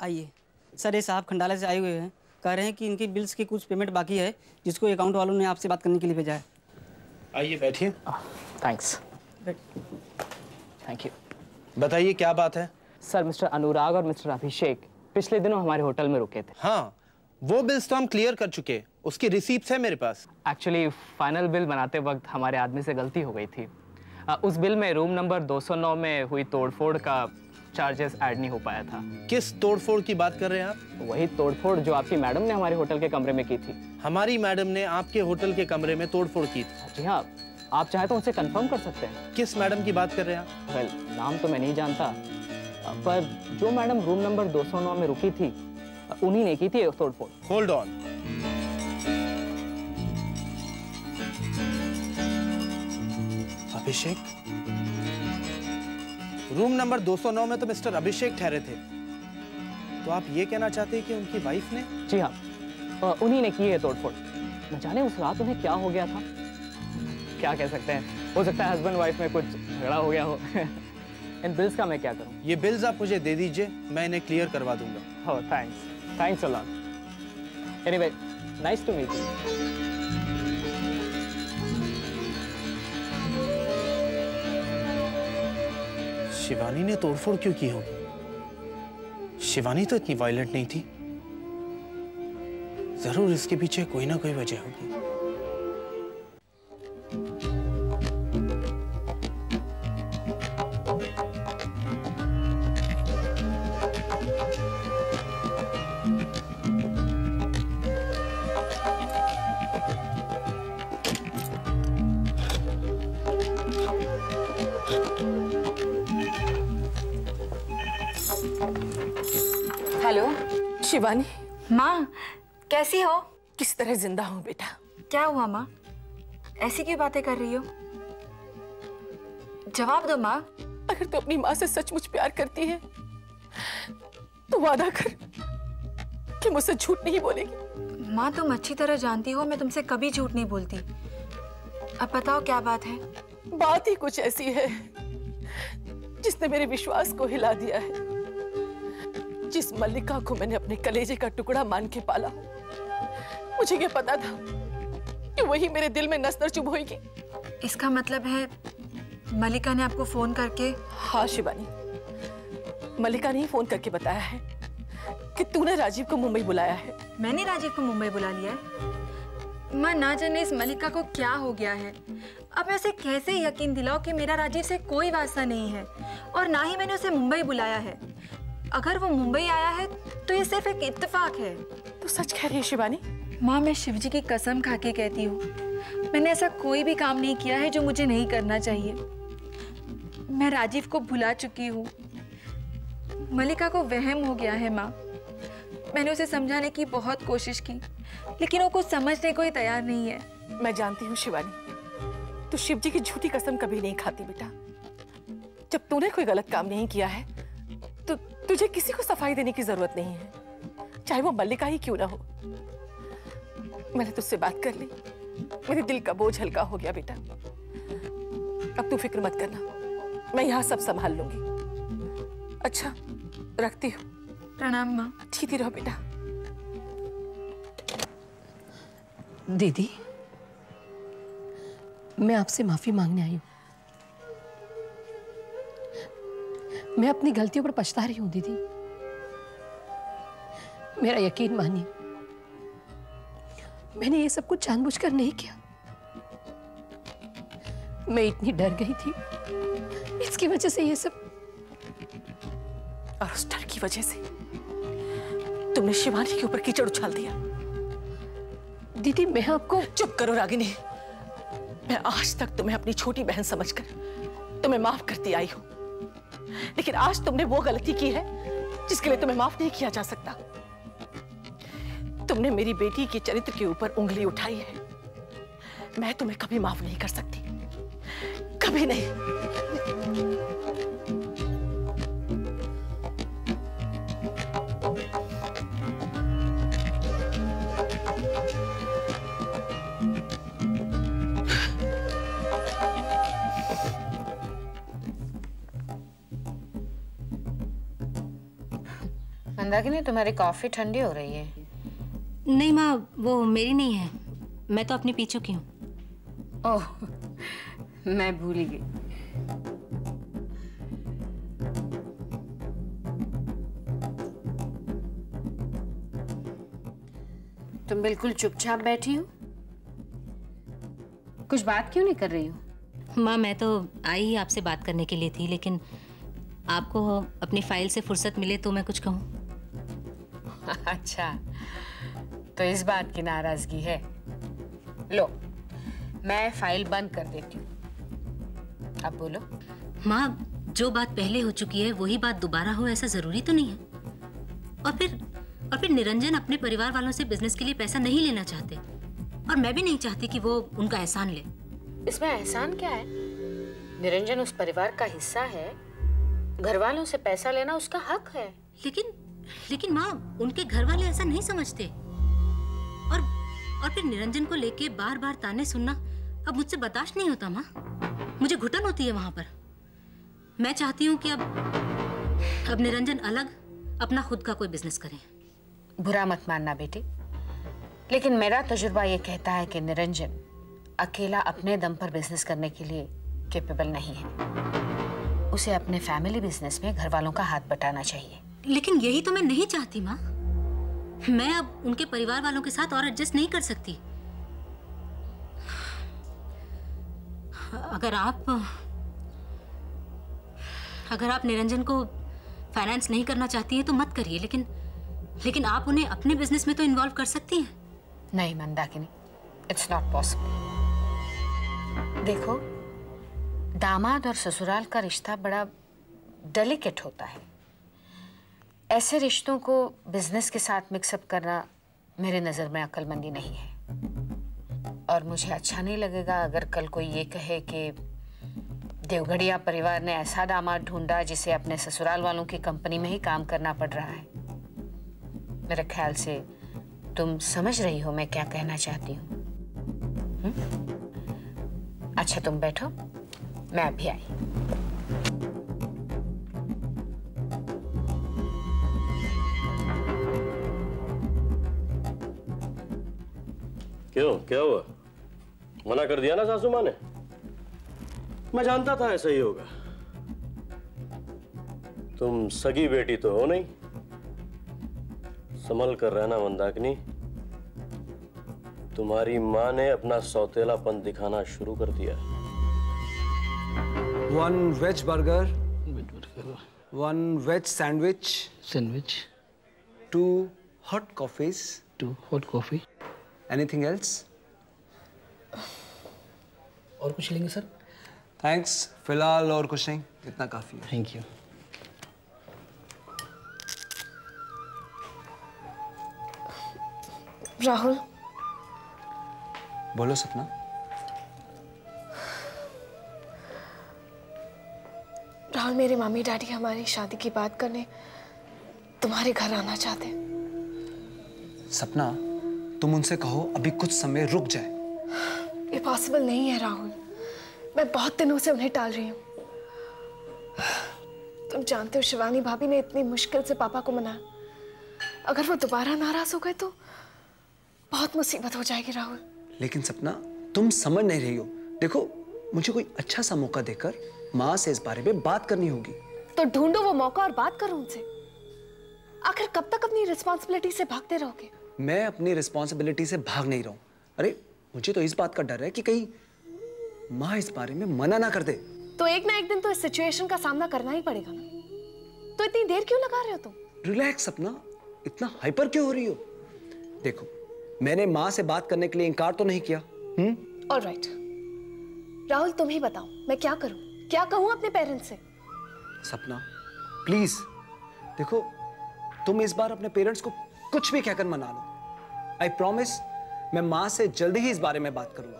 आइए सर, ये साहब खंडाला से आए हुए हैं, कह रहे हैं कि इनकी बिल्स की कुछ पेमेंट बाकी है जिसको अकाउंट वालों ने आपसे बात करने के लिए भेजा है। आइए बैठिए। थैंक्स। Thank you. बताइए क्या बात है? सर, मिस्टर अनुराग और मिस्टर अभिषेक पिछले दिनों हमारे होटल में रुके थे। हाँ, वो बिल्स तो हम क्लियर कर चुके, उसकी रिसीप्ट्स है मेरे पास। एक्चुअली फाइनल बिल बनाते वक्त हमारे आदमी से गलती हो गई थी। उस बिल में रूम नंबर 209 में हुई तोड़फोड़ का चार्जेस ऐड नहीं हो पाया था। किस तोड़फोड़ की बात कर रहे हैं आप? वही तोड़फोड़ जो आपकी मैडम ने हमारे होटल के कमरे में की थी। हमारी मैडम ने आपके होटल के कमरे में तोड़फोड़ की थी? जी हाँ, आप चाहे तो उनसे कंफर्म कर सकते हैं। किस मैडम की बात कर रहे हैं आप? वेल, नाम तो मैं नहीं जानता, पर जो मैडम रूम नंबर 209 में रुकी थी उन्हीं ने की थी तोड़फोड़। Hold on. Abhishek? Room number 209 में तो मिस्टर अभिषेक ठहरे थे, तो आप ये कहना चाहते हैं कि उनकी वाइफ ने? जी हाँ, उन्हीं ने की है तोड़फोड़। न जाने उस रात उन्हें क्या हो गया था। क्या कह सकते हैं, हो सकता है हस्बैंड वाइफ में कुछ झगड़ा हो गया हो। इन बिल्स का मैं क्या करूं? ये बिल्स आप मुझे दे दीजिए, मैं इन्हें क्लियर करवा दूंगा। Oh thanks, thanks a lot. Anyway, nice to meet you. Shivani ने तोड़फोड़ क्यों की होगी? शिवानी तो इतनी वायलेंट नहीं थी। जरूर इसके पीछे कोई ना कोई वजह होगी। हेलो शिवानी। माँ, कैसी हो? किस तरह जिंदा हूँ बेटा। क्या हुआ माँ? ऐसी क्यों बातें कर रही हो? जवाब दो माँ। अगर तू अपनी माँ से सचमुच प्यार करती है तो वादा कर कि मुझसे झूठ नहीं बोलेगी। माँ, तुम अच्छी तरह जानती हो मैं तुमसे कभी झूठ नहीं बोलती। अब बताओ क्या बात है? बात ही कुछ ऐसी है जिसने मेरे विश्वास को हिला दिया है। जिस मल्लिका को मैंने अपने कलेजे का टुकड़ा मान के पाला, मुझे ये पता था कि वही मेरे दिल में नस चुभ होगी। इसका मतलब है मल्लिका ने आपको फोन करके? हाँ शिवानी, मल्लिका ने ही फोन करके बताया है कि तूने राजीव को मुंबई बुलाया है। मैंने राजीव को मुंबई बुला लिया है? माँ, ना जाने इस मल्लिका को क्या हो गया है। अब ऐसे कैसे यकीन दिलाओ कि मेरा राजीव से कोई वास्ता नहीं है और ना ही मैंने उसे मुंबई बुलाया है। अगर वो मुंबई आया है तो ये सिर्फ एक इत्तेफाक है। तो सच कह रही है शिवानी? माँ, मैं शिवजी की कसम खा के कहती हूँ, मैंने ऐसा कोई भी काम नहीं किया है जो मुझे नहीं करना चाहिए। मैं राजीव को भुला चुकी हूँ। मल्लिका को वहम हो गया है माँ। मैंने उसे समझाने की बहुत कोशिश की, लेकिन वो कुछ समझने को ही तैयार नहीं है। मैं जानती हूँ शिवानी, तू शिवजी की झूठी कसम कभी नहीं खाती बेटा। जब तूने कोई गलत काम नहीं किया है तो तुझे किसी को सफाई देने की जरूरत नहीं है, चाहे वो मल्लिका ही क्यों ना हो। मैंने तुझसे बात कर ली, मेरे दिल का बोझ हल्का हो गया बेटा। अब तू फिक्र मत करना, मैं यहाँ सब संभाल लूंगी। अच्छा, रखती हूँ। प्रणाम माँ। जीती रहो बेटा। दीदी, मैं आपसे माफी मांगने आई हूँ। मैं अपनी गलतियों पर पछता रही हूँ दीदी। मेरा यकीन मानिए, मैंने ये सब कुछ जानबूझकर नहीं किया। मैं इतनी डर गई थी, इसकी वजह से ये सब। और उस डर की वजह से तुमने शिवानी के ऊपर कीचड़ उछाल दिया। दीदी, मैं आपको। चुप करो रागिनी। मैं आज तक तुम्हें अपनी छोटी बहन समझकर तुम्हें माफ करती आई हूं, लेकिन आज तुमने वो गलती की है जिसके लिए तुम्हें माफ नहीं किया जा सकता। तुमने मेरी बेटी के चरित्र के ऊपर उंगली उठाई है। मैं तुम्हें कभी माफ नहीं कर सकती, कभी नहीं। मंदाकिनी, तुम्हारी कॉफी ठंडी हो रही है। नहीं माँ, वो मेरी नहीं है, मैं तो अपनी पी चुकी हूँ। ओह, मैं भूल ही गई। तुम बिल्कुल चुपचाप बैठी हो, कुछ बात क्यों नहीं कर रही हो? माँ, मैं तो आई ही आपसे बात करने के लिए थी, लेकिन आपको अपनी फाइल से फुर्सत मिले तो मैं कुछ कहूँ। अच्छा, तो इस बात की नाराजगी है। लो, मैं फाइल बंद कर देती हूँ। अब बोलो। माँ, जो बात पहले हो चुकी है वही बात दोबारा हो ऐसा जरूरी तो नहीं है। और फिर निरंजन अपने परिवार वालों से बिजनेस के लिए पैसा नहीं लेना चाहते, और मैं भी नहीं चाहती कि वो उनका एहसान ले। इसमें एहसान क्या है? निरंजन उस परिवार का हिस्सा है, घर वालों से पैसा लेना उसका हक है। लेकिन माँ, उनके घर वाले ऐसा नहीं समझते। और फिर निरंजन को लेके बार बार ताने सुनना अब मुझसे बर्दाश्त नहीं होता माँ। मुझे घुटन होती है वहां पर। मैं चाहती हूँ कि अब निरंजन अलग अपना खुद का कोई बिजनेस करें। बुरा मत मानना बेटी, लेकिन मेरा तजुर्बा ये कहता है कि निरंजन अकेला अपने दम पर बिजनेस करने के लिए कैपेबल नहीं है। उसे अपने फैमिली बिजनेस में घर वालों का हाथ बटाना चाहिए। लेकिन यही तो मैं नहीं चाहती माँ। मैं अब उनके परिवार वालों के साथ और एडजस्ट नहीं कर सकती। अगर आप निरंजन को फाइनेंस नहीं करना चाहती हैं तो मत करिए, लेकिन आप उन्हें अपने बिजनेस में तो इन्वॉल्व कर सकती हैं। नहीं मंदाकिनी, इट्स नॉट पॉसिबल। देखो, दामाद और ससुराल का रिश्ता बड़ा डेलिकेट होता है। ऐसे रिश्तों को बिजनेस के साथ मिक्सअप करना मेरे नज़र में अक्लमंदी नहीं है। और मुझे अच्छा नहीं लगेगा अगर कल कोई ये कहे कि देवगढ़िया परिवार ने ऐसा दामाद ढूंढा जिसे अपने ससुराल वालों की कंपनी में ही काम करना पड़ रहा है। मेरे ख्याल से तुम समझ रही हो मैं क्या कहना चाहती हूँ। अच्छा तुम बैठो, मैं अभी आई। क्यों, क्या हुआ? मना कर दिया ना सासू माँ ने? मैं जानता था ऐसा ही होगा। तुम सगी बेटी तो हो नहीं। संभल कर रहना मंदाकिनी, तुम्हारी माँ ने अपना सौतेलापन दिखाना शुरू कर दिया। 1 veg burger, 1 veg sandwich, 2 hot coffees, 2 hot coffee. Anything else? और कुछ लेंगे सर? थैंक्स, फिलहाल और कुछ नहीं, इतना काफी है। Thank you. राहुल। बोलो सपना। राहुल, मेरे मम्मी डैडी हमारी शादी की बात करने तुम्हारे घर आना चाहते हैं। सपना, तुम उनसे कहो अभी कुछ समय रुक जाए। ये पॉसिबल नहीं है राहुल, मैं बहुत दिनों से उन्हें टाल रही हूँ। तुम जानते हो शिवानी भाभी ने इतनी मुश्किल से पापा को मनाया। अगर वो दोबारा नाराज हो गए तो बहुत मुसीबत हो जाएगी राहुल। लेकिन सपना, तुम समझ नहीं रही हो। देखो, मुझे कोई अच्छा सा मौका देकर माँ से इस बारे में बात करनी होगी। तो ढूंढो वो मौका और बात करो उनसे। आखिर कब तक अपनी रिस्पॉन्सिबिलिटी से भागते रहोगे? मैं अपनी रिस्पॉन्सिबिलिटी से भाग नहीं रहा हूं। अरे, मुझे तो इस बात का डर है कि कहीं माँ इस बारे में मना ना कर दे। तो एक ना एक दिन तो इस सिचुएशन का सामना करना ही पड़ेगा ना। तो इतनी देर क्यों लगा रहे हो तुम? रिलैक्स सपना, इतना हाइपर क्यों हो रही हो? देखो, मैंने माँ से बात करने के लिए इनकार तो नहीं किया। ऑलराइट राहुल, तुम ही बताओ मैं क्या करूं, क्या कहूं अपने पेरेंट्स से? सपना प्लीज, देखो तुम इस बार अपने पेरेंट्स को कुछ भी कहकर मना लो। आई प्रॉमिस, मैं माँ से जल्दी ही इस बारे में बात करूंगा।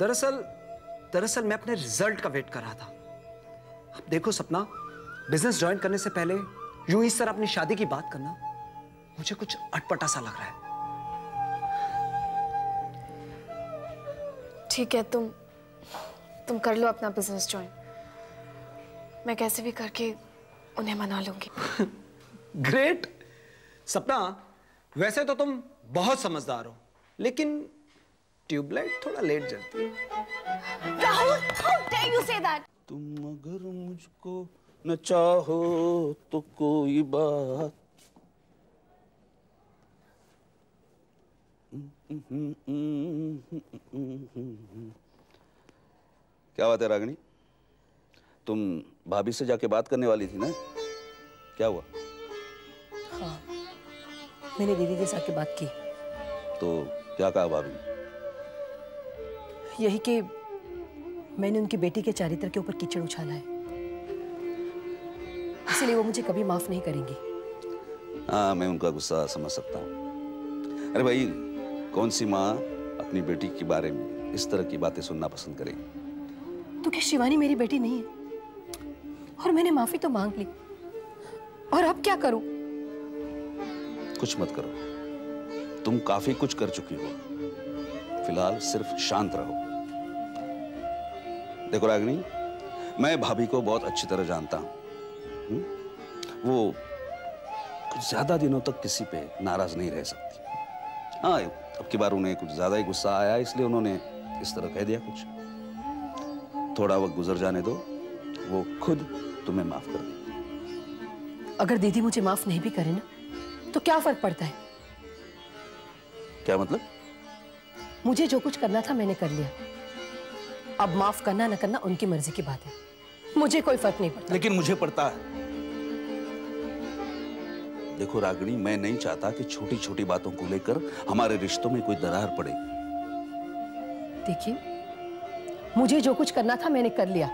दरअसल मैं अपने रिजल्ट का वेट कर रहा था। अब देखो सपना, बिजनेस ज्वाइन करने से पहले यूं इस तरह अपनी शादी की बात करना मुझे कुछ अटपटा सा लग रहा है। ठीक है, तुम कर लो अपना बिजनेस ज्वाइन। मैं कैसे भी करके उन्हें मना लूंगी। ग्रेट। सपना, वैसे तो तुम बहुत समझदार हो, लेकिन ट्यूबलाइट थोड़ा लेट जलती है। Rahul, how dare you say that? तुम अगर मुझको न चाहो तो कोई बात। क्या बात है रागिनी, तुम भाभी से जाके बात करने वाली थी ना, क्या हुआ? हाँ, मैंने दीदी के साथ बात की। तो क्या कहा भाभी ने? यही कि मैंने उनकी बेटी के चारित्र के ऊपर कीचड़ उछाला है, इसलिए वो मुझे कभी माफ नहीं करेंगी। हाँ, मैं उनका गुस्सा समझ सकता हूँ। अरे भाई, कौन सी माँ अपनी बेटी के बारे में इस तरह की बातें सुनना पसंद करेगी? तो क्या शिवानी मेरी बेटी नहीं है? और मैंने माफी तो मांग ली, और अब क्या करूं? कुछ मत करो, तुम काफी कुछ कर चुकी हो। फिलहाल सिर्फ शांत रहो। देखो रागिनी, मैं भाभी को बहुत अच्छी तरह जानता हूं। वो कुछ ज्यादा दिनों तक किसी पे नाराज नहीं रह सकती। हाँ, अब की बार उन्हें कुछ ज्यादा ही गुस्सा आया, इसलिए उन्होंने इस तरह कह दिया कुछ। थोड़ा वक्त गुजर जाने दो, वो खुद तुम्हें माफ कर देगी। अगर दीदी मुझे माफ नहीं भी करे ना, तो क्या फर्क पड़ता है? क्या मतलब? मुझे जो कुछ करना था मैंने कर लिया। अब माफ करना न करना उनकी मर्जी की बात है, मुझे कोई फर्क नहीं पड़ता। लेकिन मुझे पड़ता है। देखो रागिनी, मैं नहीं चाहता कि छोटी छोटी बातों को लेकर हमारे रिश्तों में कोई दरार पड़े। देखिए, मुझे जो कुछ करना था मैंने कर लिया।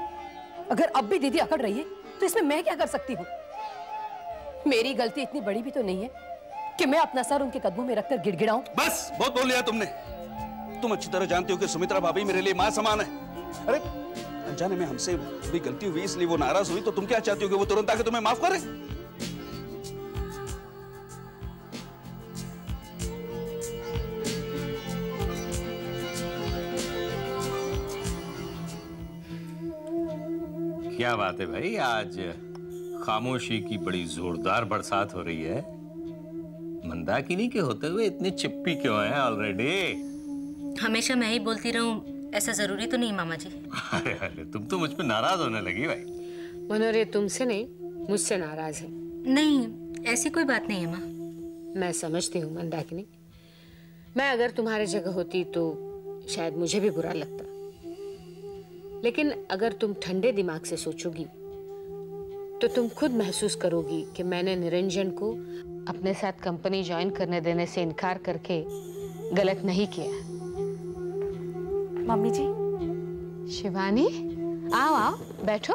अगर अब भी दीदी अकड़ रही है तो इसमें मैं क्या कर सकती हूँ? मेरी गलती इतनी बड़ी भी तो नहीं है कि मैं अपना सर उनके कदमों में रखकर गिड़गिड़ाऊं। बस, बहुत बोल लिया तुमने। तुम अच्छी तरह जानती हो कि सुमित्रा भाभी मेरे लिए मां समान है। अरे, अनजाने में हमसे थोड़ी गलती हुई, इसलिए वो नाराज हुई, तो तुम क्या चाहती हो कि वो तुरंत आके तुम्हें माफ करे? क्या बात है भाई, आज खामोशी की बड़ी जोरदार बरसात हो रही है। मंदाकिनी के होते हुए इतनी चिप्पी क्यों है ऑलरेडी? हमेशा मैं ही बोलती रहूं ऐसा जरूरी तो नहीं मामा जी। अरे अरे, तुम तो मुझ पे नाराज होने लगी भाई। मनोहर, ये तुमसे नहीं मुझसे नाराज है। नहीं, ऐसी कोई बात नहीं है माँ। मैं समझती हूँ मंदाकिनी, मैं अगर तुम्हारी जगह होती तो शायद मुझे भी बुरा लगता, लेकिन अगर तुम ठंडे दिमाग से सोचोगी तो तुम खुद महसूस करोगी कि मैंने निरंजन को अपने साथ कंपनी ज्वाइन करने देने से इनकार करके गलत नहीं किया। मम्मी जी। शिवानी, आओ आओ, बैठो।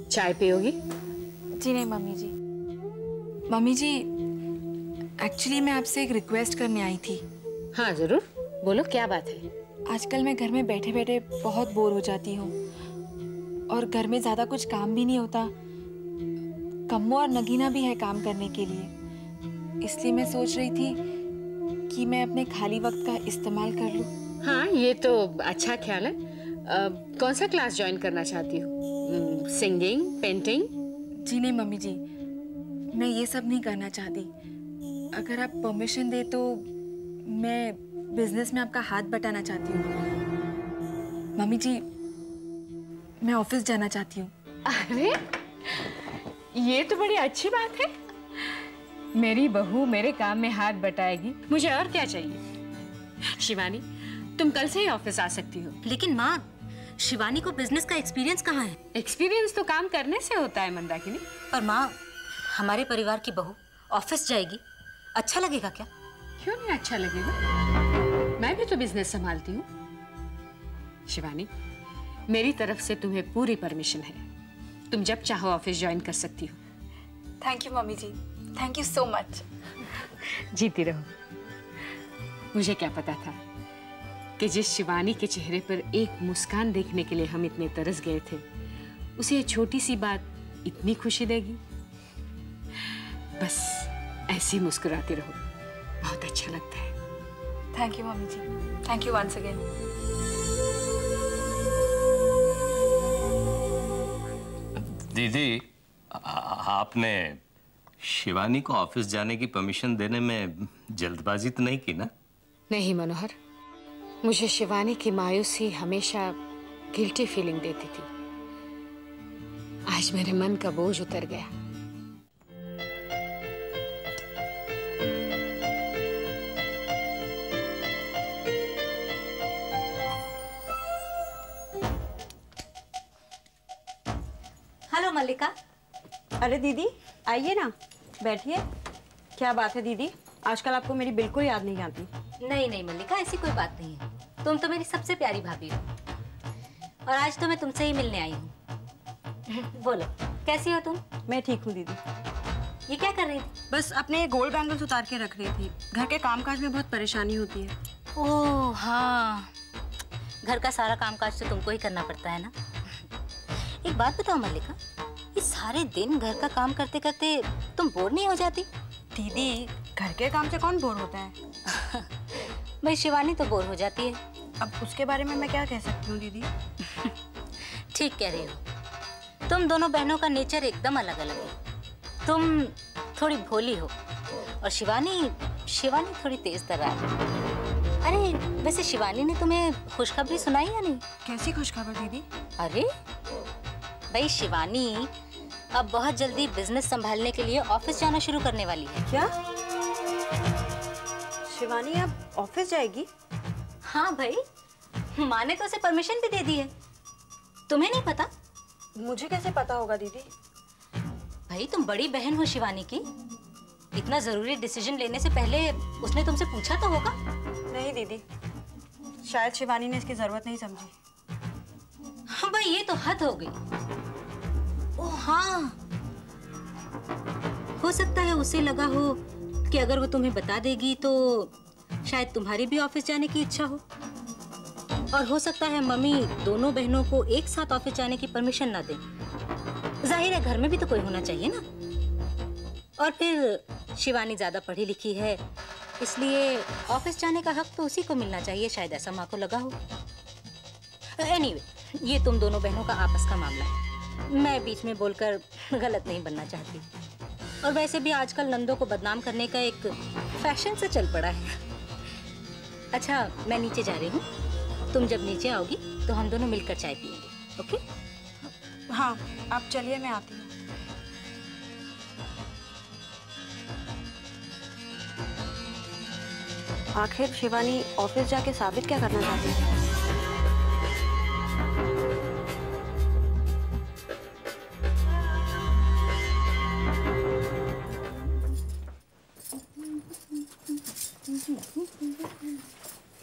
चाय पियोगी? जी नहीं मम्मी जी। मम्मी जी, एक्चुअली मैं आपसे एक रिक्वेस्ट करने आई थी। हाँ जरूर, बोलो क्या बात है। आजकल मैं घर में बैठे बैठे बहुत बोर हो जाती हूँ, और घर में ज्यादा कुछ काम भी नहीं होता। कम्मो और नगीना भी है काम करने के लिए, इसलिए मैं सोच रही थी कि मैं अपने खाली वक्त का इस्तेमाल कर लूँ। हाँ, ये तो अच्छा ख्याल है। कौन सा क्लास ज्वाइन करना चाहती हो? Singing, painting? जी नहीं मम्मी जी, मैं ये सब नहीं करना चाहती। अगर आप परमिशन दे तो मैं बिजनेस में आपका हाथ बटाना चाहती हूँ। मम्मी जी, मैं ऑफिस जाना चाहती हूँ। अरे, ये तो बड़ी अच्छी बात है। मेरी बहू मेरे काम में हाथ बटाएगी, मुझे और क्या चाहिए। शिवानी, तुम कल से ही ऑफिस आ सकती हो। लेकिन माँ, शिवानी को बिजनेस का एक्सपीरियंस कहाँ है? एक्सपीरियंस तो काम करने से होता है मंदाकिनी। पर माँ, हमारे परिवार की बहू ऑफिस जाएगी, अच्छा लगेगा क्या? क्यों नहीं अच्छा लगेगा? मैं भी तो बिजनेस संभालती हूँ। शिवानी, मेरी तरफ से तुम्हें पूरी परमिशन है। तुम जब चाहो ऑफिस ज्वाइन कर सकती हो। Thank you mummy ji, thank you so much. जीती रहो। मुझे क्या पता था कि जिस शिवानी के चेहरे पर एक मुस्कान देखने के लिए हम इतने तरस गए थे, उसे ये छोटी सी बात इतनी खुशी देगी। बस ऐसे ही मुस्कुराते रहो, बहुत अच्छा लगता है। Thank you mummy ji, thank you once again. दीदी, आपने शिवानी को ऑफिस जाने की परमिशन देने में जल्दबाजी तो नहीं की ना? नहीं मनोहर, मुझे शिवानी की मायूसी हमेशा गिल्टी फीलिंग देती थी। आज मेरे मन का बोझ उतर गया। हेलो मल्लिका। अरे दीदी आइए ना, बैठिए। क्या बात है दीदी, आजकल आपको मेरी बिल्कुल याद नहीं आती। नहीं नहीं मल्लिका, ऐसी कोई बात नहीं है। तुम तो मेरी सबसे प्यारी भाभी हो और आज तो मैं तुमसे ही मिलने आई हूँ। बोलो, कैसी हो तुम? मैं ठीक हूँ दीदी। ये क्या कर रही थी? बस अपने गोल्ड बैंगल्स उतार के रख रही थी। घर के कामकाज में बहुत परेशानी होती है। ओह हाँ, घर का सारा कामकाज तो तुमको ही करना पड़ता है ना। एक बात बताओ मल्लिका, ये सारे दिन घर का काम करते करते तुम बोर नहीं हो जाती? दीदी घर के काम से कौन बोर होता है? भाई शिवानी तो बोर हो जाती है। अब उसके बारे में मैं क्या कह सकती हूँ दीदी? ठीक कह रही हो। तुम दोनों बहनों का नेचर एकदम अलग अलग है। तुम थोड़ी भोली हो और शिवानी थोड़ी तेज तर्रार है। अरे वैसे शिवानी ने तुम्हें खुशखबरी सुनाई या नहीं? कैसी खुशखबर दीदी? अरे भाई शिवानी अब बहुत जल्दी बिजनेस संभालने के लिए ऑफिस जाना शुरू करने वाली है। क्या शिवानी अब ऑफिस जाएगी? हाँ भाई, माँ ने तो उसे परमिशन भी दे दी है। तुम्हें नहीं पता? मुझे कैसे पता होगा दीदी? भाई तुम बड़ी बहन हो शिवानी की, इतना जरूरी डिसीजन लेने से पहले उसने तुमसे पूछा तो होगा। नहीं दीदी, शायद शिवानी ने इसकी जरूरत नहीं समझी। हाँ भाई, ये तो हद हो गई। ओह हाँ, हो सकता है उसे लगा हो कि अगर वो तुम्हें बता देगी तो शायद तुम्हारी भी ऑफिस जाने की इच्छा हो, और हो सकता है मम्मी दोनों बहनों को एक साथ ऑफिस जाने की परमिशन ना दे। जाहिर है घर में भी तो कोई होना चाहिए ना। और फिर शिवानी ज्यादा पढ़ी लिखी है, इसलिए ऑफिस जाने का हक तो उसी को मिलना चाहिए, शायद ऐसा माँ को लगा हो। एनीवे, ये तुम दोनों बहनों का आपस का मामला है। मैं बीच में बोलकर गलत नहीं बनना चाहती। और वैसे भी आजकल नंदों को बदनाम करने का एक फैशन से चल पड़ा है। अच्छा, मैं नीचे जा रही हूँ, तुम जब नीचे आओगी तो हम दोनों मिलकर चाय पियेंगे। ओके? हाँ, आप चलिए, मैं आती हूँ। आखिर शिवानी ऑफिस जाके साबित क्या करना चाहती है?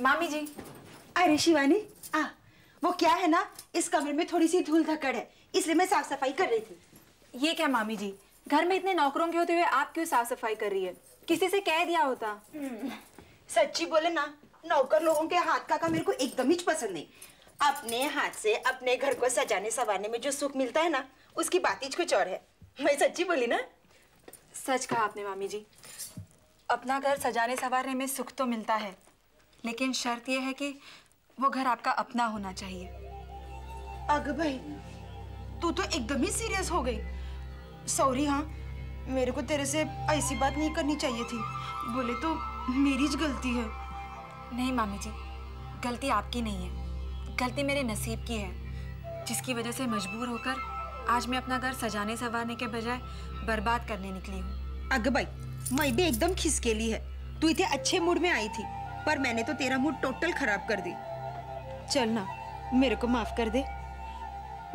मामी जी। अरे शिवानी, वो क्या है ना, इस कमरे में थोड़ी सी धूल धक्कड़ है, इसलिए मैं साफ सफाई कर रही थी। ये क्या मामी जी, घर में इतने नौकरों के होते हुए आप क्यों साफ सफाई कर रही है? किसी से कह दिया होता। सच्ची बोले ना, नौकर लोगों के हाथ का काम मेरे को एकदम ही पसंद नहीं। अपने हाथ से अपने घर को सजाने संवारने में जो सुख मिलता है ना, उसकी बात ही कुछ और है। मैं सच्ची बोली ना? सच कहा आपने मामी जी। अपना घर सजाने संवारने में सुख तो मिलता है, लेकिन शर्त यह है कि वो घर आपका अपना होना चाहिए। अग भाई, तू तो एकदम ही सीरियस हो गई। सॉरी, हाँ, मेरे को तेरे से ऐसी बात नहीं करनी चाहिए थी। बोले तो मेरी ज गलती है। नहीं मामी जी, गलती आपकी नहीं है, गलती मेरे नसीब की है, जिसकी वजह से मजबूर होकर आज मैं अपना घर सजाने संवारने के बजाय बर्बाद करने निकली हूँ। अग भाई, मैं भी एकदम खिसकेली है। तू इतने अच्छे मूड में आई थी, पर मैंने तो तेरा मूड टोटल खराब कर दी। चल ना, मेरे को माफ कर दे।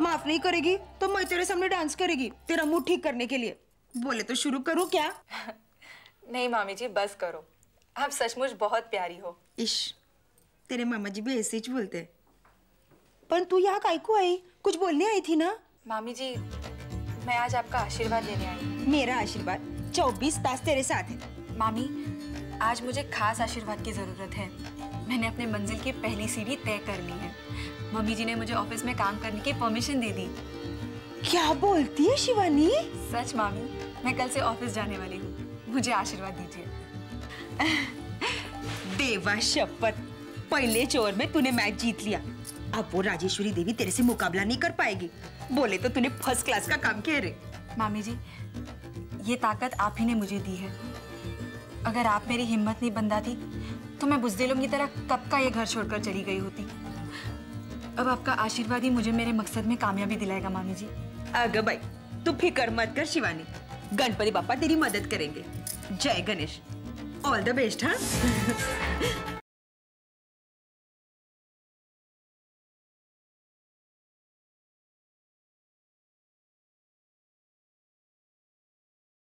माफ नहीं करेगी तो मैं तेरे सामने डांस करेगी तेरा मूड ठीक करने के लिए। बोले तो शुरू करूं क्या? नहीं मामी जी, बस करो, आप सचमुच बहुत प्यारी हो। इश, तेरे मामा जी भी ऐसे ही बोलते हैं। पर तू यहाँ काहे को आई? कुछ बोलने आई थी ना? मामी जी, मैं आज आपका आशीर्वाद लेने आई हूँ। मेरा आशीर्वाद 24 तास तेरे साथ है। मामी, आज मुझे खास आशीर्वाद की जरूरत है। मैंने अपने मंजिल की पहली सीढ़ी तय कर ली है। मम्मी जी ने मुझे ऑफिस में काम करने की परमिशन दे दी। क्या बोलती है शिवानी? सच मामी, मैं कल से ऑफिस जाने वाली हूँ, मुझे आशीर्वाद दीजिए। देवा शपथ, पहले चोर में तूने मैच जीत लिया। अब वो राजेश्वरी देवी तेरे से मुकाबला नहीं कर पाएगी। बोले तो तूने फर्स्ट क्लास का काम किया रे। मामी जी, ये ताकत आप ही ने मुझे दी है। अगर आप मेरी हिम्मत नहीं बंधाती तो मैं बुज़दिलों की तरह कब का ये घर छोड़कर चली गई होती। अब आपका आशीर्वाद ही मुझे मेरे मकसद में कामयाबी दिलाएगा मामी जी। आगे भाई, तू फिक्र मत कर शिवानी, गणपति बापा तेरी मदद करेंगे। जय गणेश, ऑल द बेस्ट। हाँ